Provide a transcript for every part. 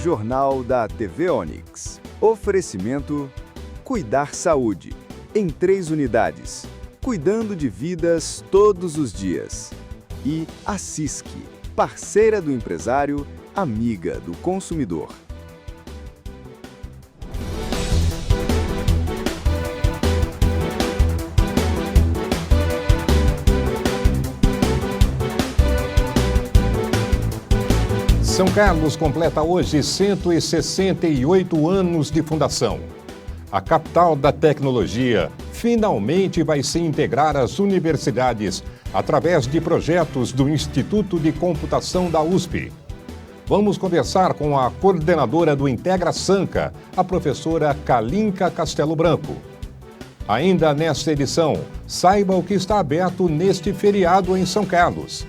Jornal da TV Onix. Oferecimento: Cuidar Saúde, em 3 unidades, cuidando de vidas todos os dias. E a CISC, parceira do empresário, amiga do consumidor. São Carlos completa hoje 168 anos de fundação. A capital da tecnologia finalmente vai se integrar às universidades através de projetos do Instituto de Computação da USP. Vamos conversar com a coordenadora do Integra Sanca, a professora Kalinka Castelo Branco. Ainda nesta edição, saiba o que está aberto neste feriado em São Carlos.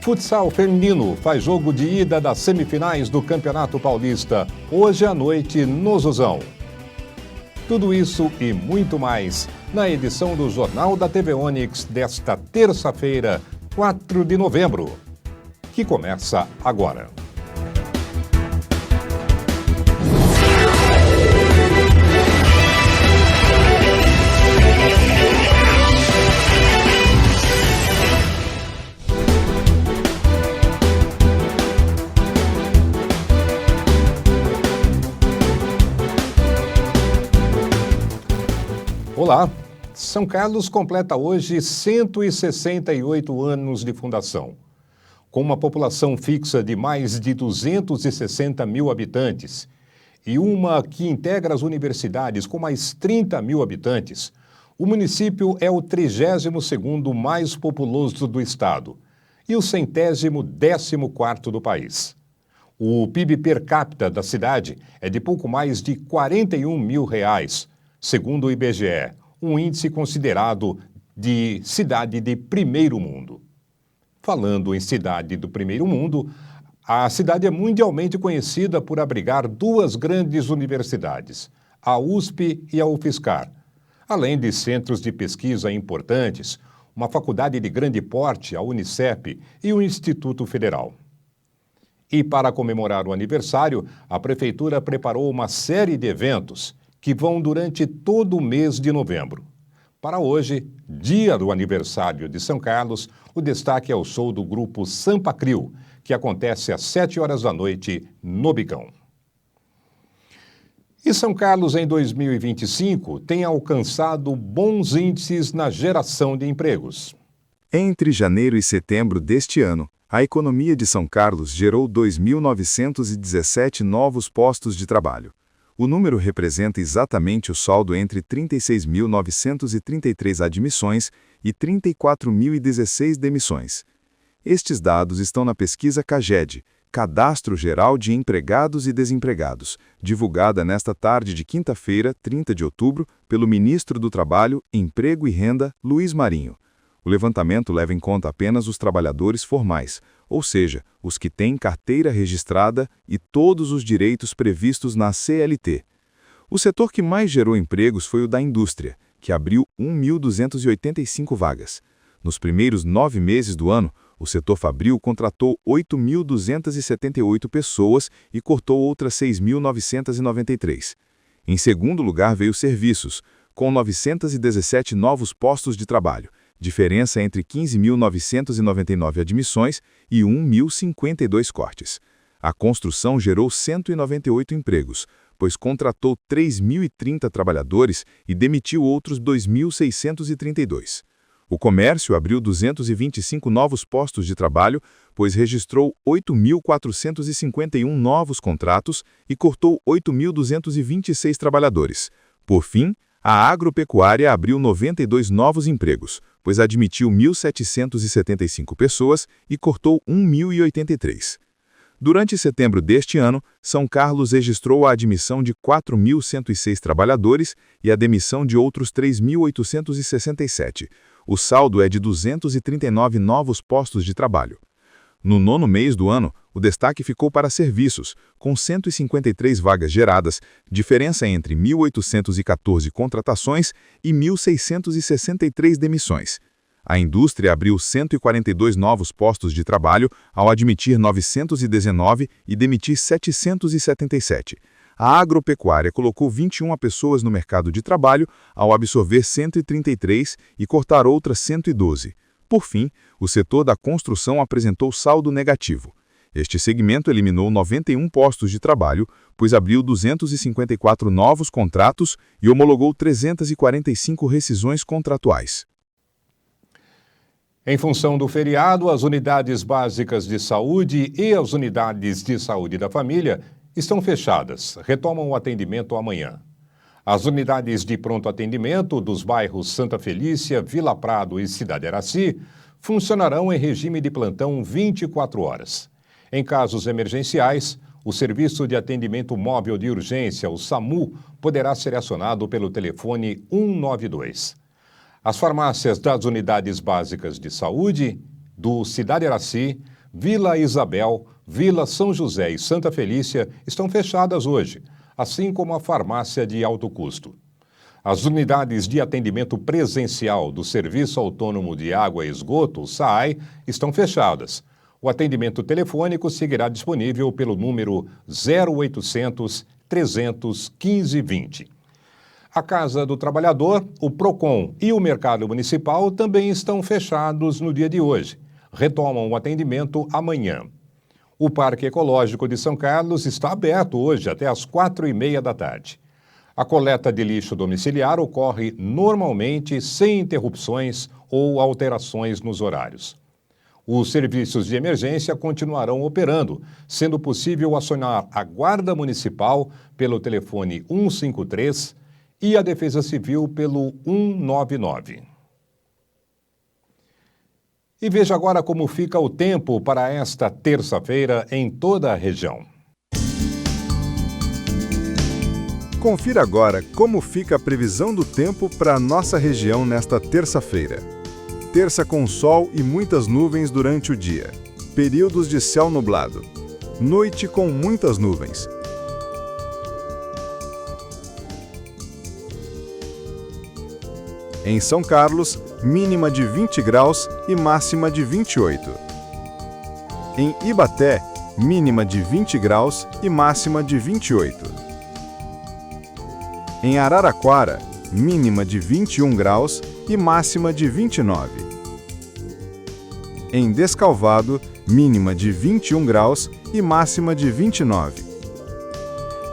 Futsal feminino faz jogo de ida das semifinais do Campeonato Paulista, hoje à noite no Zuzão. Tudo isso e muito mais na edição do Jornal da TV Onix desta terça-feira, 4 de novembro, que começa agora. Olá, São Carlos completa hoje 168 anos de fundação. Com uma população fixa de mais de 260 mil habitantes e uma que integra as universidades com mais 30 mil habitantes, o município é o 32º mais populoso do estado e o 114º do país. O PIB per capita da cidade é de pouco mais de R$41 mil, segundo o IBGE, um índice considerado de cidade de primeiro mundo. Falando em cidade do primeiro mundo, a cidade é mundialmente conhecida por abrigar 2 grandes universidades, a USP e a UFSCar, além de centros de pesquisa importantes, uma faculdade de grande porte, a Unicep, e o Instituto Federal. E para comemorar o aniversário, a Prefeitura preparou uma série de eventos que vão durante todo o mês de novembro. Para hoje, dia do aniversário de São Carlos, o destaque é o show do grupo Sampa Crio, que acontece às 7 horas da noite no Bicão. E São Carlos, em 2025, tem alcançado bons índices na geração de empregos. Entre janeiro e setembro deste ano, a economia de São Carlos gerou 2.917 novos postos de trabalho. O número representa exatamente o saldo entre 36.933 admissões e 34.016 demissões. Estes dados estão na pesquisa CAGED, Cadastro Geral de Empregados e Desempregados, divulgada nesta tarde de quinta-feira, 30 de outubro, pelo ministro do Trabalho, Emprego e Renda, Luiz Marinho. O levantamento leva em conta apenas os trabalhadores formais, ou seja, os que têm carteira registrada e todos os direitos previstos na CLT. O setor que mais gerou empregos foi o da indústria, que abriu 1.285 vagas. Nos primeiros 9 meses do ano, o setor fabril contratou 8.278 pessoas e cortou outras 6.993. Em segundo lugar veio serviços, com 917 novos postos de trabalho, diferença entre 15.999 admissões e 1.052 cortes. A construção gerou 198 empregos, pois contratou 3.030 trabalhadores e demitiu outros 2.632. O comércio abriu 225 novos postos de trabalho, pois registrou 8.451 novos contratos e cortou 8.226 trabalhadores. Por fim, a agropecuária abriu 92 novos empregos, pois admitiu 1.775 pessoas e cortou 1.083. Durante setembro deste ano, São Carlos registrou a admissão de 4.106 trabalhadores e a demissão de outros 3.867. O saldo é de 239 novos postos de trabalho. No 9º mês do ano, o destaque ficou para serviços, com 153 vagas geradas, diferença entre 1.814 contratações e 1.663 demissões. A indústria abriu 142 novos postos de trabalho ao admitir 919 e demitir 777. A agropecuária colocou 21 pessoas no mercado de trabalho ao absorver 133 e cortar outras 112. Por fim, o setor da construção apresentou saldo negativo. Este segmento eliminou 91 postos de trabalho, pois abriu 254 novos contratos e homologou 345 rescisões contratuais. Em função do feriado, as unidades básicas de saúde e as unidades de saúde da família estão fechadas, retomam o atendimento amanhã. As unidades de pronto atendimento dos bairros Santa Felícia, Vila Prado e Cidade Araci funcionarão em regime de plantão 24 horas. Em casos emergenciais, o Serviço de Atendimento Móvel de Urgência, o SAMU, poderá ser acionado pelo telefone 192. As farmácias das unidades básicas de saúde do Cidade Araci, Vila Isabel, Vila São José e Santa Felícia estão fechadas hoje, assim como a farmácia de alto custo. As unidades de atendimento presencial do Serviço Autônomo de Água e Esgoto, o SAAI, estão fechadas. O atendimento telefônico seguirá disponível pelo número 0800 300 1520. A Casa do Trabalhador, o PROCON e o Mercado Municipal também estão fechados no dia de hoje. Retomam o atendimento amanhã. O Parque Ecológico de São Carlos está aberto hoje até às 4h30 da tarde. A coleta de lixo domiciliar ocorre normalmente sem interrupções ou alterações nos horários. Os serviços de emergência continuarão operando, sendo possível acionar a Guarda Municipal pelo telefone 153 e a Defesa Civil pelo 199. E veja agora como fica o tempo para esta terça-feira em toda a região. Confira agora como fica a previsão do tempo para a nossa região nesta terça-feira. Terça com sol e muitas nuvens durante o dia. Períodos de céu nublado. Noite com muitas nuvens. Em São Carlos, mínima de 20 graus e máxima de 28. Em Ibaté, mínima de 20 graus e máxima de 28. Em Araraquara, mínima de 21 graus e máxima de 29. Em Descalvado, mínima de 21 graus e máxima de 29.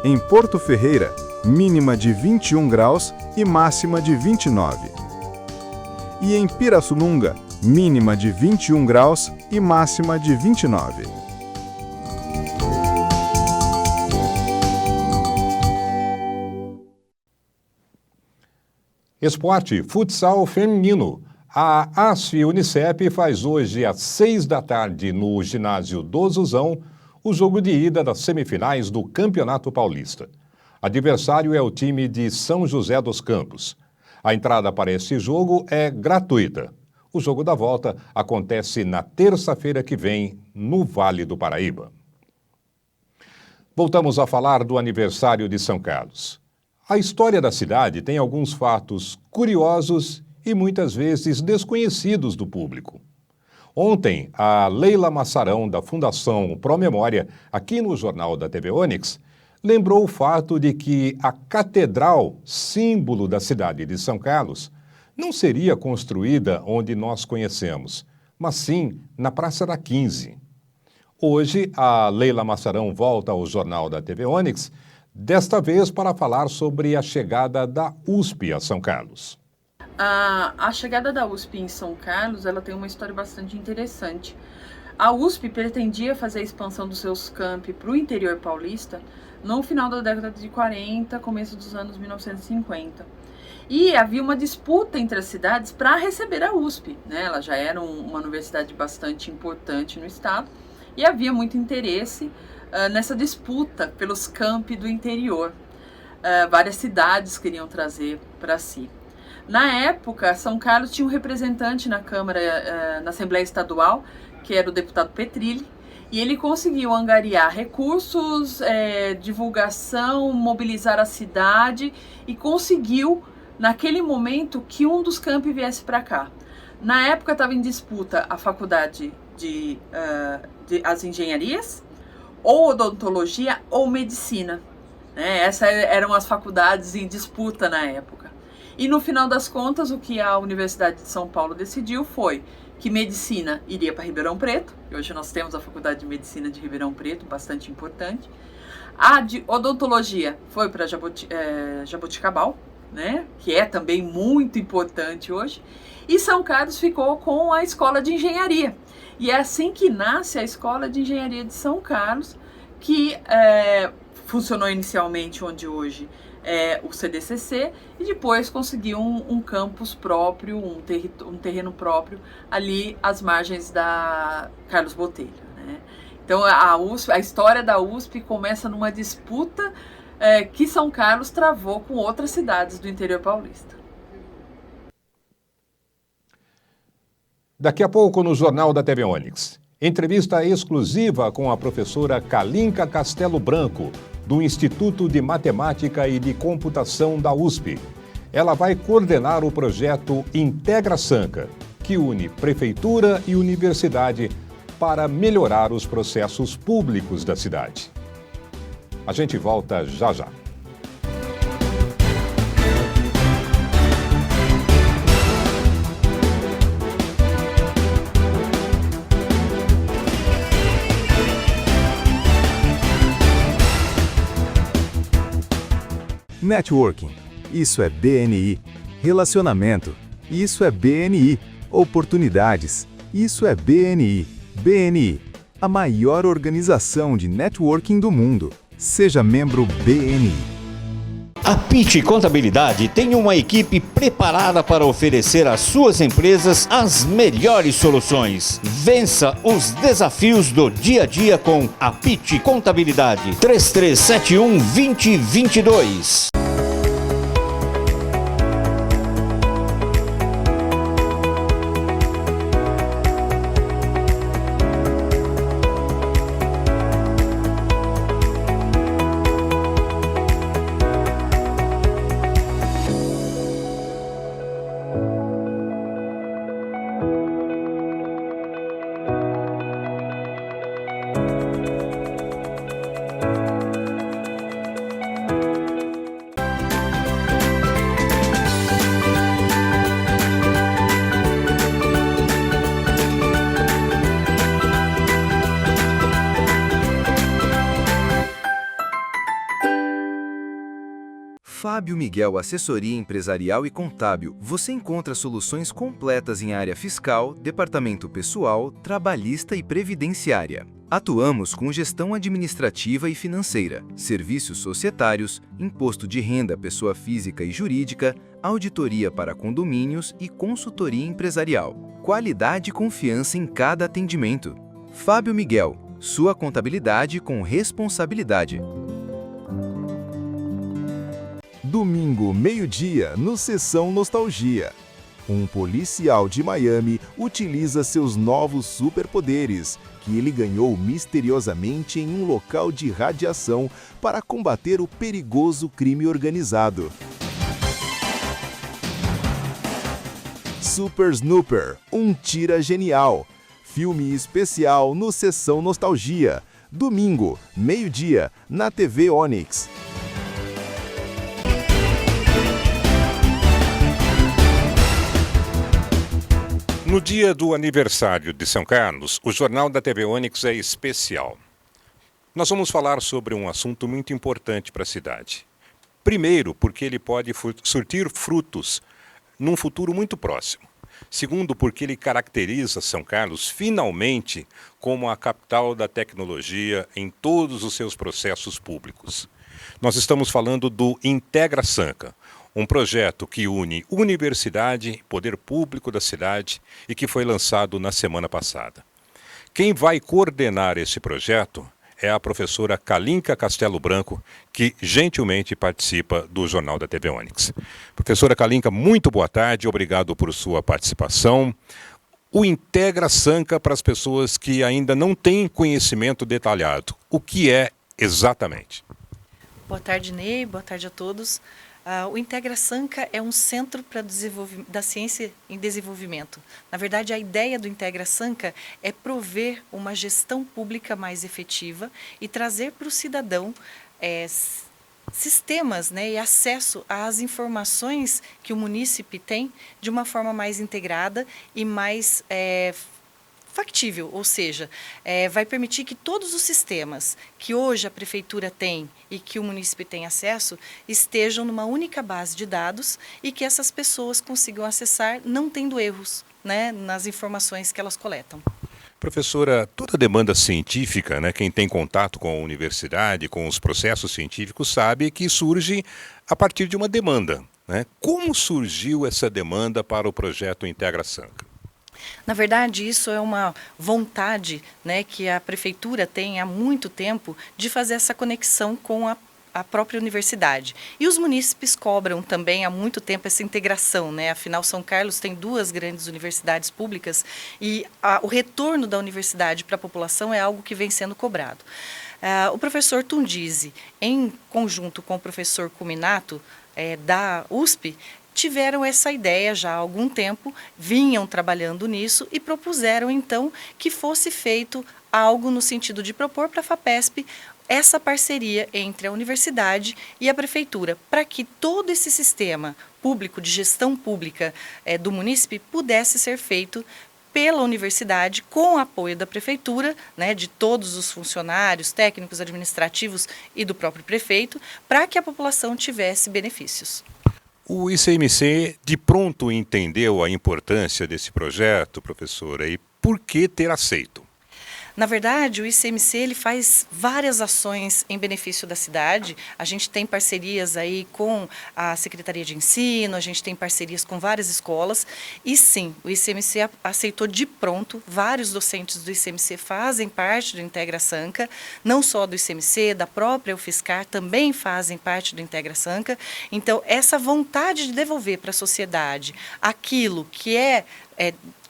Em Porto Ferreira, mínima de 21 graus e máxima de 29. E em Pirassununga, mínima de 21 graus e máxima de 29. Esporte, futsal feminino. A ASF Unicep faz hoje às 6 da tarde no ginásio do Zuzão o jogo de ida das semifinais do Campeonato Paulista. Adversário é o time de São José dos Campos. A entrada para esse jogo é gratuita. O jogo da volta acontece na terça-feira que vem, no Vale do Paraíba. Voltamos a falar do aniversário de São Carlos. A história da cidade tem alguns fatos curiosos e muitas vezes desconhecidos do público. Ontem, a Leila Massarão, da Fundação Promemória, aqui no Jornal da TV Onix, lembrou o fato de que a catedral, símbolo da cidade de São Carlos, não seria construída onde nós conhecemos, mas sim na Praça da 15. Hoje, a Leila Massarão volta ao Jornal da TV Onix, desta vez para falar sobre a chegada da USP a São Carlos. A chegada da USP em São Carlos, ela tem uma história bastante interessante. A USP pretendia fazer a expansão dos seus campi para o interior paulista no final da década de 40, começo dos anos 1950. E havia uma disputa entre as cidades para receber a USP, né? Ela já era uma universidade bastante importante no estado e havia muito interesse nessa disputa pelos campi do interior. Várias cidades queriam trazer para si. Na época, São Carlos tinha um representante na Câmara, na Assembleia Estadual, que era o deputado Petrilli, e ele conseguiu angariar recursos, divulgação, mobilizar a cidade e conseguiu, naquele momento, que um dos campi viesse para cá. Na época estava em disputa a faculdade as engenharias, ou odontologia ou medicina. Né? Essas eram as faculdades em disputa na época. E no final das contas, o que a Universidade de São Paulo decidiu foi que medicina iria para Ribeirão Preto, e hoje nós temos a Faculdade de Medicina de Ribeirão Preto, bastante importante. A de odontologia foi para Jaboticabal, né, que é também muito importante hoje, e São Carlos ficou com a Escola de Engenharia. E é assim que nasce a Escola de Engenharia de São Carlos, que funcionou inicialmente onde hoje é o CDCC, e depois conseguiu um campus próprio, um terreno próprio, ali às margens da Carlos Botelho. Né? Então a história da USP começa numa disputa que São Carlos travou com outras cidades do interior paulista. Daqui a pouco no Jornal da TV Onix, entrevista exclusiva com a professora Kalinka Castelo Branco, do Instituto de Matemática e de Computação da USP. Ela vai coordenar o projeto Integra Sanca, que une prefeitura e universidade para melhorar os processos públicos da cidade. A gente volta já já. Networking, isso é BNI. Relacionamento, isso é BNI. Oportunidades, isso é BNI. BNI, a maior organização de networking do mundo. Seja membro BNI. A Pitty Contabilidade tem uma equipe preparada para oferecer às suas empresas as melhores soluções. Vença os desafios do dia a dia com a Pitty Contabilidade. 3371-2022. Fábio Miguel Assessoria Empresarial e Contábil. Você encontra soluções completas em área fiscal, departamento pessoal, trabalhista e previdenciária. Atuamos com gestão administrativa e financeira, serviços societários, imposto de renda pessoa física e jurídica, auditoria para condomínios e consultoria empresarial. Qualidade e confiança em cada atendimento. Fábio Miguel, sua contabilidade com responsabilidade. Domingo, meio-dia, no Sessão Nostalgia. Um policial de Miami utiliza seus novos superpoderes, que ele ganhou misteriosamente em um local de radiação para combater o perigoso crime organizado. Super Snooper, um tira genial. Filme especial no Sessão Nostalgia. Domingo, meio-dia, na TV Onix. No dia do aniversário de São Carlos, o Jornal da TV Onix é especial. Nós vamos falar sobre um assunto muito importante para a cidade. Primeiro, porque ele pode surtir frutos num futuro muito próximo. Segundo, porque ele caracteriza São Carlos, finalmente, como a capital da tecnologia em todos os seus processos públicos. Nós estamos falando do Integra Sanca, um projeto que une universidade, poder público da cidade e que foi lançado na semana passada. Quem vai coordenar esse projeto é a professora Kalinka Castelo Branco, que gentilmente participa do Jornal da TV Onix. Professora Kalinka, muito boa tarde, obrigado por sua participação. O Integra Sanca, para as pessoas que ainda não têm conhecimento detalhado, o que é exatamente? Boa tarde, Ney, boa tarde a todos. O Integra Sanca é um centro da ciência em desenvolvimento. Na verdade, a ideia do Integra Sanca é prover uma gestão pública mais efetiva e trazer para o cidadão sistemas, né, e acesso às informações que o munícipe tem de uma forma mais integrada e mais factível, ou seja, vai permitir que todos os sistemas que hoje a prefeitura tem e que o munícipe tem acesso estejam numa única base de dados e que essas pessoas consigam acessar não tendo erros, né, nas informações que elas coletam. Professora, toda demanda científica, né, quem tem contato com a universidade, com os processos científicos, sabe que surge a partir de uma demanda, né? Como surgiu essa demanda para o projeto Integra Sanca? Na verdade, isso é uma vontade, né, que a prefeitura tem há muito tempo de fazer essa conexão com a própria universidade. E os munícipes cobram também há muito tempo essa integração, né? Afinal, São Carlos tem 2 grandes universidades públicas e o retorno da universidade para a população é algo que vem sendo cobrado. O professor Tundizi, em conjunto com o professor Cuminato, da USP, tiveram essa ideia já há algum tempo, vinham trabalhando nisso e propuseram então que fosse feito algo no sentido de propor para a FAPESP essa parceria entre a universidade e a prefeitura, para que todo esse sistema público de gestão pública do munícipe pudesse ser feito pela universidade, com o apoio da prefeitura, né, de todos os funcionários, técnicos, administrativos e do próprio prefeito, para que a população tivesse benefícios. O ICMC de pronto entendeu a importância desse projeto, professora, e por que ter aceito? Na verdade, o ICMC ele faz várias ações em benefício da cidade. A gente tem parcerias aí com a Secretaria de Ensino, a gente tem parcerias com várias escolas. E sim, o ICMC aceitou de pronto, vários docentes do ICMC fazem parte do Integra Sanca, não só do ICMC, da própria UFSCar também fazem parte do Integra Sanca. Então, essa vontade de devolver para a sociedade aquilo que é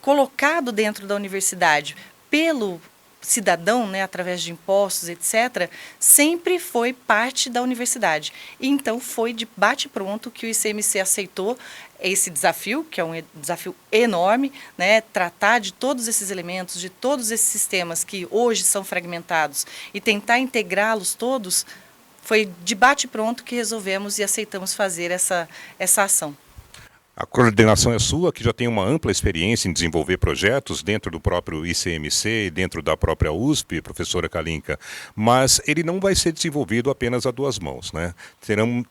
colocado dentro da universidade pelo cidadão, né, através de impostos, etc., sempre foi parte da universidade. E então foi de bate-pronto que o ICMC aceitou esse desafio, que é um desafio enorme, né, tratar de todos esses elementos, de todos esses sistemas que hoje são fragmentados e tentar integrá-los todos, foi de bate-pronto que resolvemos e aceitamos fazer essa ação. A coordenação é sua, que já tem uma ampla experiência em desenvolver projetos dentro do próprio ICMC e dentro da própria USP, professora Kalinka, mas ele não vai ser desenvolvido apenas a 2 mãos, né?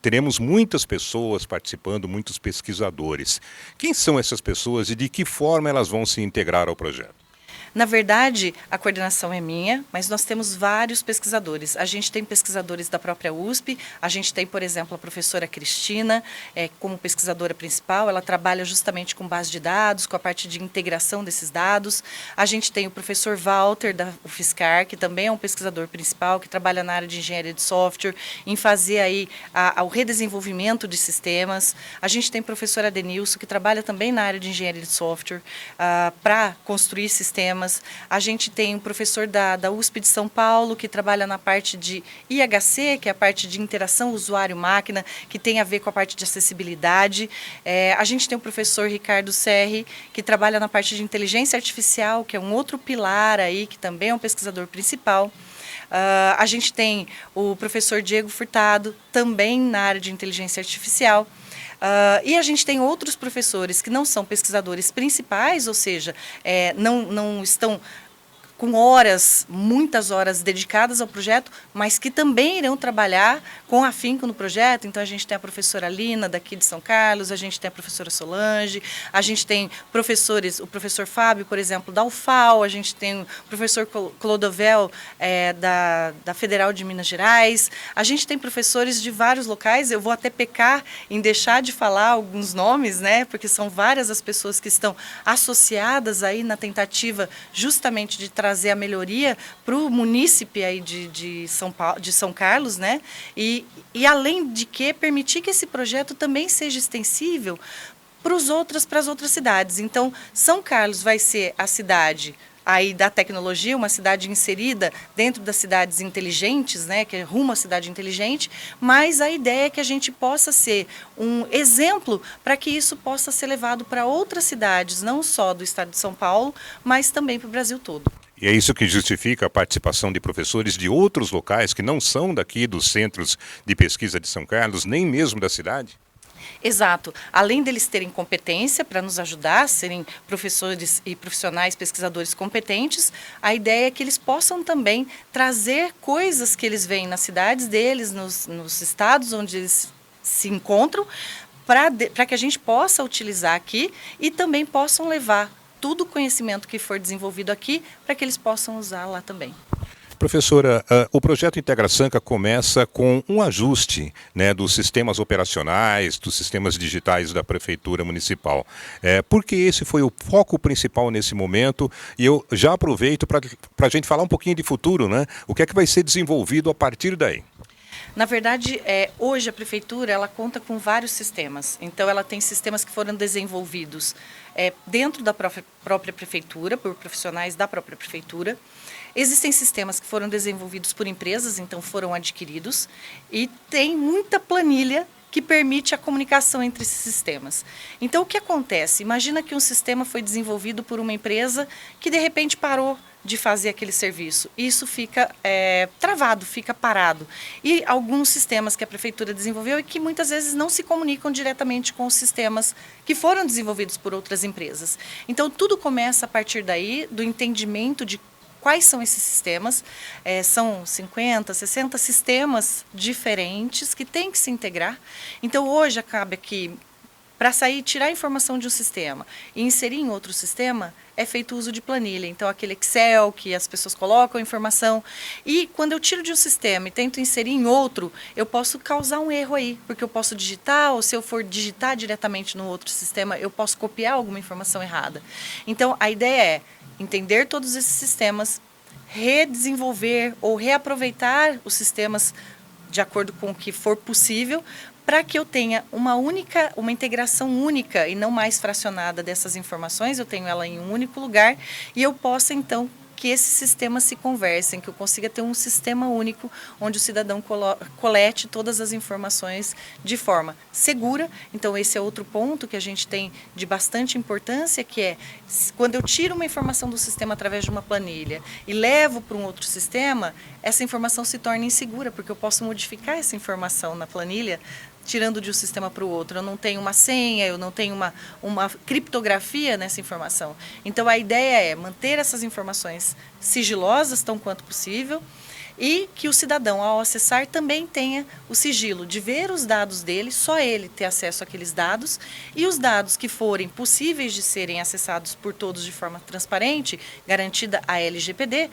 Teremos muitas pessoas participando, muitos pesquisadores. Quem são essas pessoas e de que forma elas vão se integrar ao projeto? Na verdade, a coordenação é minha, mas nós temos vários pesquisadores. A gente tem pesquisadores da própria USP, a gente tem, por exemplo, a professora Cristina, como pesquisadora principal, ela trabalha justamente com base de dados, com a parte de integração desses dados. A gente tem o professor Walter, da UFSCar, que também é um pesquisador principal, que trabalha na área de engenharia de software, em fazer aí o redesenvolvimento de sistemas. A gente tem o professor Adenilson, que trabalha também na área de engenharia de software, para construir sistemas. A gente tem um professor da USP de São Paulo, que trabalha na parte de IHC, que é a parte de interação usuário-máquina, que tem a ver com a parte de acessibilidade. A gente tem o professor Ricardo Serri, que trabalha na parte de inteligência artificial, que é um outro pilar aí, que também é um pesquisador principal. A gente tem o professor Diego Furtado, também na área de inteligência artificial. E a gente tem outros professores que não são pesquisadores principais, ou seja, não estão com horas, muitas horas dedicadas ao projeto, mas que também irão trabalhar com afinco no projeto. Então, a gente tem a professora Lina, daqui de São Carlos, a gente tem a professora Solange, a gente tem professores, o professor Fábio, por exemplo, da UFAL, a gente tem o professor Clodovel, da Federal de Minas Gerais, a gente tem professores de vários locais. Eu vou até pecar em deixar de falar alguns nomes, né, porque são várias as pessoas que estão associadas aí na tentativa justamente de trazer a melhoria para o munícipe aí de São Carlos, né? E além de que permitir que esse projeto também seja extensível para as outras cidades. Então, São Carlos vai ser a cidade aí da tecnologia, uma cidade inserida dentro das cidades inteligentes, né, que é rumo à cidade inteligente, mas a ideia é que a gente possa ser um exemplo para que isso possa ser levado para outras cidades, não só do estado de São Paulo, mas também para o Brasil todo. E é isso que justifica a participação de professores de outros locais que não são daqui dos centros de pesquisa de São Carlos, nem mesmo da cidade? Exato. Além deles terem competência para nos ajudar, serem professores e profissionais, pesquisadores competentes, a ideia é que eles possam também trazer coisas que eles veem nas cidades deles, nos estados onde eles se encontram, para que a gente possa utilizar aqui e também possam levar todo o conhecimento que for desenvolvido aqui para que eles possam usar lá também. Professora, o projeto IntegraSanca começa com um ajuste, né, dos sistemas operacionais, dos sistemas digitais da Prefeitura Municipal. Porque esse foi o foco principal nesse momento, e eu já aproveito para a gente falar um pouquinho de futuro, né? O que é que vai ser desenvolvido a partir daí? Na verdade, hoje a Prefeitura ela conta com vários sistemas. Então, ela tem sistemas que foram desenvolvidos dentro da própria Prefeitura, por profissionais da própria Prefeitura. Existem sistemas que foram desenvolvidos por empresas, então foram adquiridos. E tem muita planilha que permite a comunicação entre esses sistemas. Então, o que acontece? Imagina que um sistema foi desenvolvido por uma empresa que, de repente, parou de fazer aquele serviço. Isso fica travado, fica parado. E alguns sistemas que a Prefeitura desenvolveu e que muitas vezes não se comunicam diretamente com os sistemas que foram desenvolvidos por outras empresas. Então, tudo começa a partir daí, do entendimento de quais são esses sistemas. São 50, 60 sistemas diferentes que têm que se integrar. Então, hoje acaba que, para sair, tirar a informação de um sistema e inserir em outro sistema, é feito uso de planilha. Então, aquele Excel que as pessoas colocam a informação. E quando eu tiro de um sistema e tento inserir em outro, eu posso causar um erro aí, porque eu posso digitar, ou se eu for digitar diretamente no outro sistema, eu posso copiar alguma informação errada. Então, a ideia é entender todos esses sistemas, redesenvolver ou reaproveitar os sistemas de acordo com o que for possível, para que eu tenha uma integração única e não mais fracionada dessas informações, eu tenho ela em um único lugar e eu possa, então, que esses sistemas se conversem, que eu consiga ter um sistema único onde o cidadão colete todas as informações de forma segura. Então, esse é outro ponto que a gente tem de bastante importância, que é quando eu tiro uma informação do sistema através de uma planilha e levo para um outro sistema, essa informação se torna insegura, porque eu posso modificar essa informação na planilha tirando de um sistema para o outro. Eu não tenho uma senha, eu não tenho uma criptografia nessa informação. Então, a ideia é manter essas informações sigilosas, tão quanto possível, e que o cidadão, ao acessar, também tenha o sigilo de ver os dados dele, só ele ter acesso àqueles dados, e os dados que forem possíveis de serem acessados por todos de forma transparente, garantida a LGPD,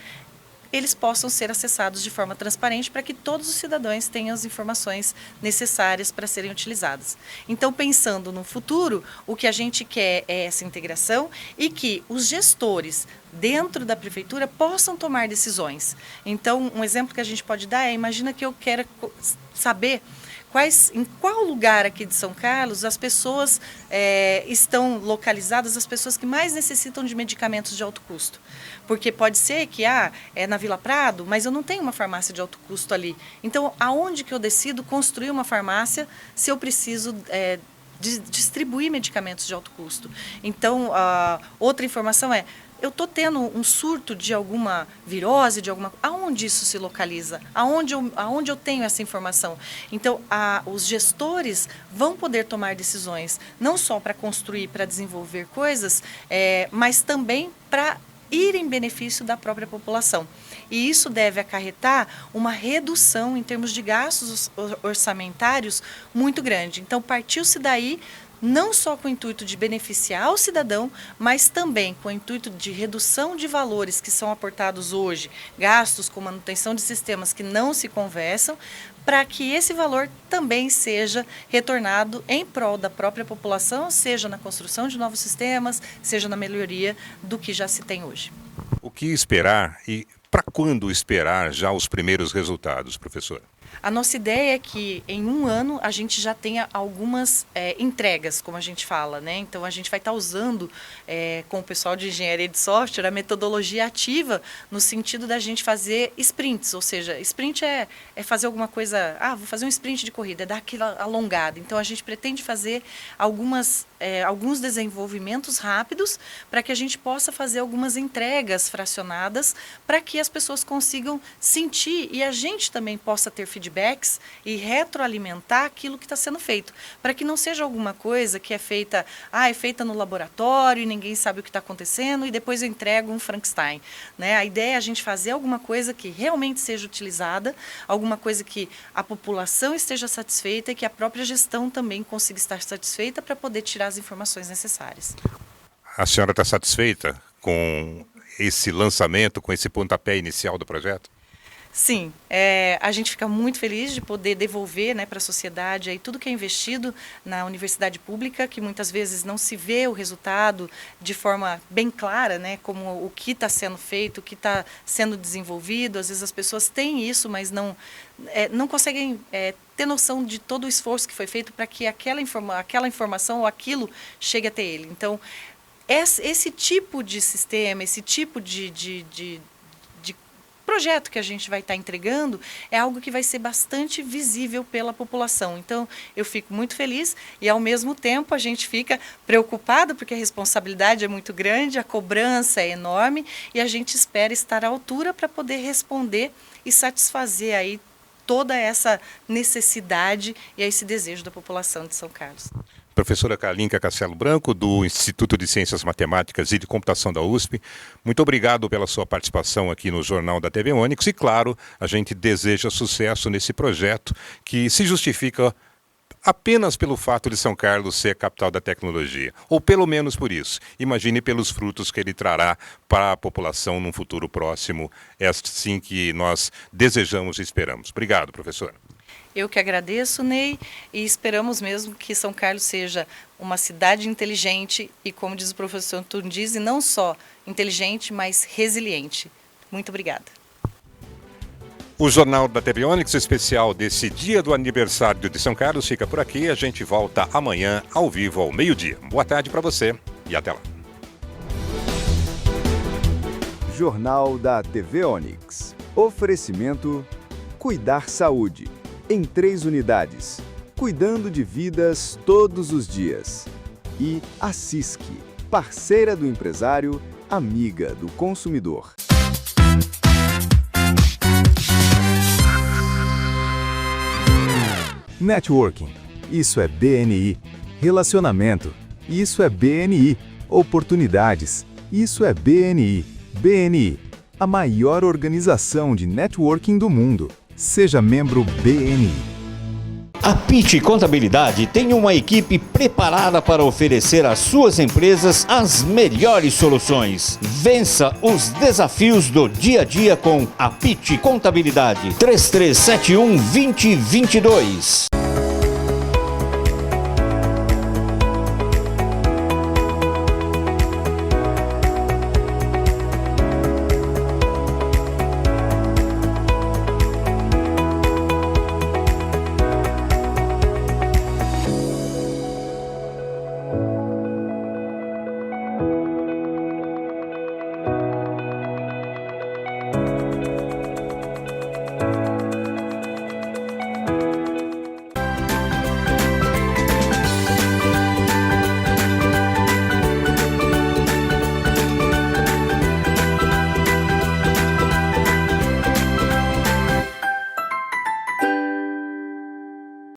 eles possam ser acessados de forma transparente para que todos os cidadãos tenham as informações necessárias para serem utilizadas. Então, pensando no futuro, o que a gente quer é essa integração e que os gestores dentro da prefeitura possam tomar decisões. Então, um exemplo que a gente pode dar é, imagina que eu quero saber em qual lugar aqui de São Carlos as pessoas estão localizadas, as pessoas que mais necessitam de medicamentos de alto custo. Porque pode ser que é na Vila Prado, mas eu não tenho uma farmácia de alto custo ali. Então, aonde que eu decido construir uma farmácia se eu preciso distribuir medicamentos de alto custo? Então, outra informação eu estou tendo um surto de alguma virose, aonde isso se localiza? Aonde eu tenho essa informação? Então, os gestores vão poder tomar decisões, não só para construir, para desenvolver coisas, mas também para ir em benefício da própria população. E isso deve acarretar uma redução em termos de gastos orçamentários muito grande. Então, partiu-se daí não só com o intuito de beneficiar o cidadão, mas também com o intuito de redução de valores que são aportados hoje, gastos com manutenção de sistemas que não se conversam, para que esse valor também seja retornado em prol da própria população, seja na construção de novos sistemas, seja na melhoria do que já se tem hoje. O que esperar e Para quando esperar já os primeiros resultados, professor? A nossa ideia é que em um ano a gente já tenha algumas entregas, como a gente fala, né? Então a gente vai estar usando com o pessoal de engenharia de software a metodologia ativa no sentido da gente fazer sprints, ou seja, sprint é fazer alguma coisa, vou fazer um sprint de corrida, é dar aquela alongada. Então a gente pretende fazer alguns desenvolvimentos rápidos para que a gente possa fazer algumas entregas fracionadas para que as pessoas consigam sentir e a gente também possa ter feedbacks e retroalimentar aquilo que está sendo feito, para que não seja alguma coisa que é feita no laboratório e ninguém sabe o que está acontecendo e depois eu entrego um Frankenstein, né? A ideia é a gente fazer alguma coisa que realmente seja utilizada, alguma coisa que a população esteja satisfeita e que a própria gestão também consiga estar satisfeita para poder tirar as informações necessárias. A senhora está satisfeita com esse lançamento, com esse pontapé inicial do projeto? Sim, a gente fica muito feliz de poder devolver, né, para a sociedade aí tudo que é investido na universidade pública, que muitas vezes não se vê o resultado de forma bem clara, né, como o que está sendo feito, o que está sendo desenvolvido. Às vezes as pessoas têm isso, mas não conseguem ter noção de todo o esforço que foi feito para que aquela informação ou aquilo chegue até ele. Então, esse tipo de sistema, esse tipo de projeto que a gente vai estar entregando é algo que vai ser bastante visível pela população. Então, eu fico muito feliz e, ao mesmo tempo, a gente fica preocupado porque a responsabilidade é muito grande, a cobrança é enorme e a gente espera estar à altura para poder responder e satisfazer aí toda essa necessidade e esse desejo da população de São Carlos. Professora Kalinka Castelo Branco, do Instituto de Ciências Matemáticas e de Computação da USP, muito obrigado pela sua participação aqui no Jornal da TV Onix e, claro, a gente deseja sucesso nesse projeto que se justifica apenas pelo fato de São Carlos ser a capital da tecnologia, ou pelo menos por isso. Imagine pelos frutos que ele trará para a população num futuro próximo. É assim que nós desejamos e esperamos. Obrigado, professor. Eu que agradeço, Ney, e esperamos mesmo que São Carlos seja uma cidade inteligente e, como diz o professor Tundizzi, não só inteligente, mas resiliente. Muito obrigada. O Jornal da TV Onix especial desse dia do aniversário de São Carlos fica por aqui. A gente volta amanhã ao vivo ao meio-dia. Boa tarde para você e até lá. Jornal da TV Onix. Oferecimento: Cuidar Saúde. Em 3 unidades, cuidando de vidas todos os dias. E a CISC, parceira do empresário, amiga do consumidor. Networking, isso é BNI. Relacionamento, isso é BNI. Oportunidades, isso é BNI. BNI, a maior organização de networking do mundo. Seja membro BNI. A Pitty Contabilidade tem uma equipe preparada para oferecer às suas empresas as melhores soluções. Vença os desafios do dia a dia com a Pitty Contabilidade. 3371-2022.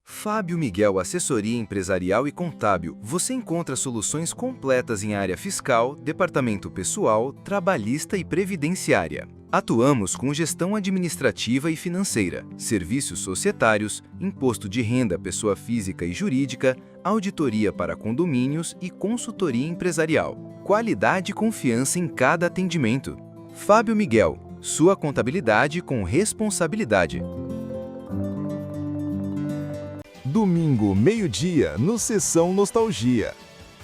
Fábio Miguel Assessoria Empresarial e Contábil. Você encontra soluções completas em área fiscal, departamento pessoal, trabalhista e previdenciária. Atuamos com gestão administrativa e financeira, serviços societários, imposto de renda pessoa física e jurídica, auditoria para condomínios e consultoria empresarial. Qualidade e confiança em cada atendimento. Fábio Miguel, sua contabilidade com responsabilidade. Domingo, meio-dia, no Sessão Nostalgia.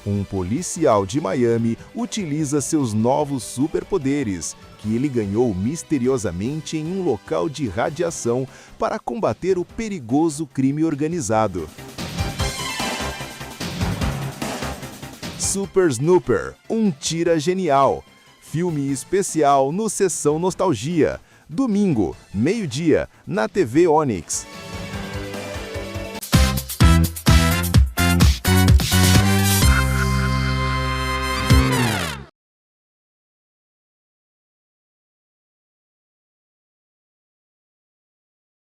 Um policial de Miami utiliza seus novos superpoderes que ele ganhou misteriosamente em um local de radiação para combater o perigoso crime organizado. Super Snooper, um tira genial. Filme especial no Sessão Nostalgia. Domingo, meio-dia, na TV Onix.